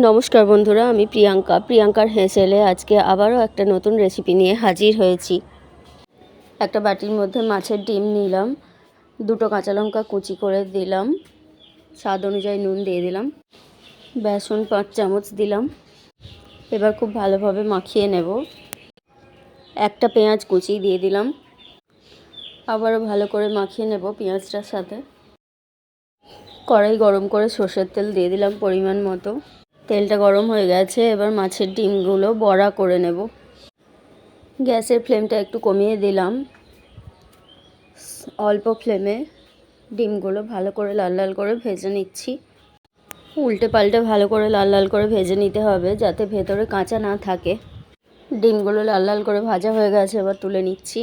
নমস্কার বন্ধুরা, আমি প্রিয়াঙ্কার হেসেলে আজকে আবারও একটা নতুন রেসিপি নিয়ে হাজির হয়েছি। একটা বাটির মধ্যে মাছের ডিম নিলাম, দুটো কাঁচা লঙ্কা কুচি করে দিলাম, স্বাদ অনুযায়ী নুন দিয়ে দিলাম, বেসন 5 চামচ দিলাম। এবার খুব ভালোভাবে মাখিয়ে নেব। একটা পেঁয়াজ কুচি দিয়ে দিলাম, আবারও ভালো করে মাখিয়ে নেব পেঁয়াজটার সাথে। কড়াই গরম করে সর্ষের তেল দিয়ে দিলাম পরিমাণ মতো। তেলটা গরম হয়ে গেছে, এবার মাছের ডিমগুলো বড়া করে নেব। গ্যাসের ফ্লেমটা একটু কমিয়ে দিলাম, অল্প ফ্লেমে ডিমগুলো ভালো করে লাল লাল করে ভেজে নিচ্ছি। উল্টে পাল্টে ভালো করে লাল লাল করে ভেজে নিতে হবে, যাতে ভেতরে কাঁচা না থাকে। ডিমগুলো লাল লাল করে ভাজা হয়ে গেছে, এবার তুলে নিচ্ছি।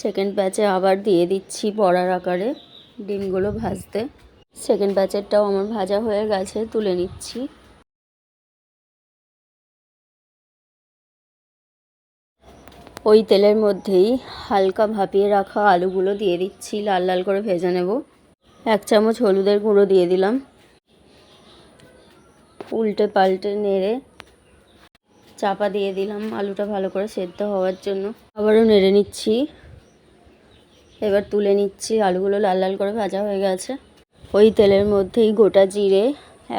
সেকেন্ড ব্যাচে আবার দিয়ে দিচ্ছি বড়ার আকারে ডিমগুলো ভাজতে। সেকেন্ড ব্যাচেরটাও আমার ভাজা হয়ে গেছে, তুলে নিচ্ছি। ওই তেলের মধ্যেই হালকা ভাপিয়ে রাখা আলুগুলো দিয়ে দিচ্ছি, লাল লাল করে ভেজে নেব। 1 চামচ হলুদের গুঁড়ো দিয়ে দিলাম। উল্টে পাল্টে নেড়ে চাপা দিয়ে দিলাম আলুটা ভালো করে সেদ্ধ হওয়ার জন্য। আবারও নেড়ে নিচ্ছি। এবার তুলে নিচ্ছি, আলুগুলো লাল লাল করে ভাজা হয়ে গেছে। ওই তেলের মধ্যেই গোটা জিরে,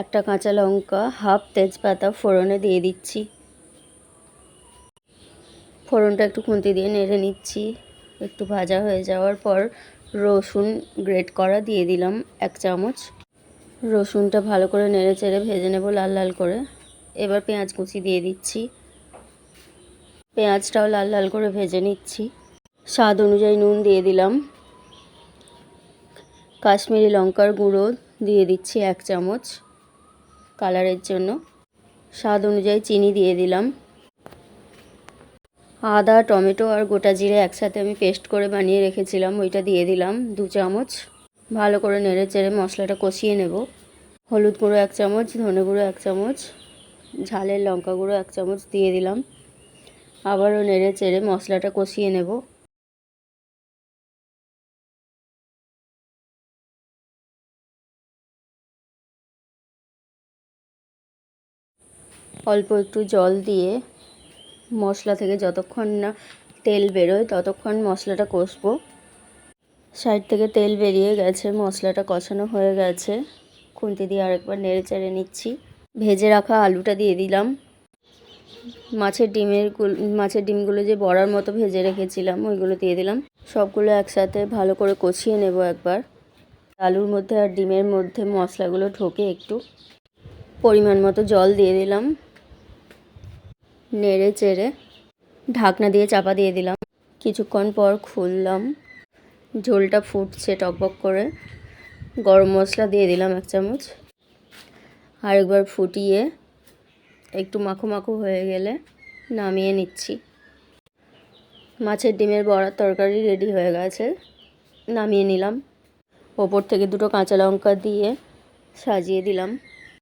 একটা কাঁচা লঙ্কা, হাফ তেজপাতা ফোড়নে দিয়ে দিচ্ছি। ফোড়নটা একটু খুন্তি দিয়ে নেড়ে নিচ্ছি। একটু ভাজা হয়ে যাওয়ার পর রসুন গ্রেট করা দিয়ে দিলাম 1 চামচ। রসুনটা ভালো করে নেড়ে চেড়ে ভেজে নেব লাল লাল করে। এবার পেঁয়াজ কুচি দিয়ে দিচ্ছি। পেঁয়াজটাও লাল লাল করে ভেজে নিচ্ছি। স্বাদ অনুযায়ী নুন দিয়ে দিলাম। কাশ্মীরি লঙ্কার গুঁড়ো দিয়ে দিচ্ছি 1 চামচ কালারের জন্য। স্বাদ অনুযায়ী চিনি দিয়ে দিলাম। আদা, টমেটো আর গোটা জিরে একসাথে আমি পেস্ট করে বানিয়ে রেখেছিলাম, ওইটা দিয়ে দিলাম 2 চামচ। ভালো করে নেড়ে চেড়ে মশলাটা কষিয়ে নেব। হলুদ গুঁড়ো 1 চামচ, ধনে গুঁড়ো 1 চামচ, ঝালের লঙ্কা গুঁড়ো 1 চামচ দিয়ে দিলাম। আবারও নেড়ে চেড়ে মশলাটা কষিয়ে নেব। অল্প একটু জল দিয়ে মশলা থেকে যতক্ষণ না তেল বেরোয় ততক্ষণ মশলাটা কষবো। সাইড থেকে তেল বেরিয়ে গেছে, মশলাটা কষানো হয়ে গেছে। খুন্তি দিয়ে আরেকবার নেড়ে চেড়ে নিচ্ছি। ভেজে রাখা আলুটা দিয়ে দিলাম। মাছের ডিমগুলো যে বড়ার মতো ভেজে রেখেছিলাম ওইগুলো দিয়ে দিলাম। সবগুলো একসাথে ভালো করে কষিয়ে নেব একবার। আলুর মধ্যে আর ডিমের মধ্যে মশলাগুলো ঢোকে একটু। পরিমাণ মতো জল দিয়ে দিলাম। নেড়ে চেড়ে ঢাকনা দিয়ে চাপা দিয়ে দিলাম। কিছুক্ষণ পর খুললাম। ঝোলটা ফুটছে টকবক করে। গরম মশলা দিয়ে দিলাম 1 চামচ। আরেকবার ফুটিয়ে একটু মাখো মাখো হয়ে গেলে নামিয়ে নিচ্ছি। মাছের ডিমের বড়ার তরকারি রেডি হয়ে গেছে, নামিয়ে নিলাম। ওপর থেকে 2টো কাঁচা লঙ্কা দিয়ে সাজিয়ে দিলাম।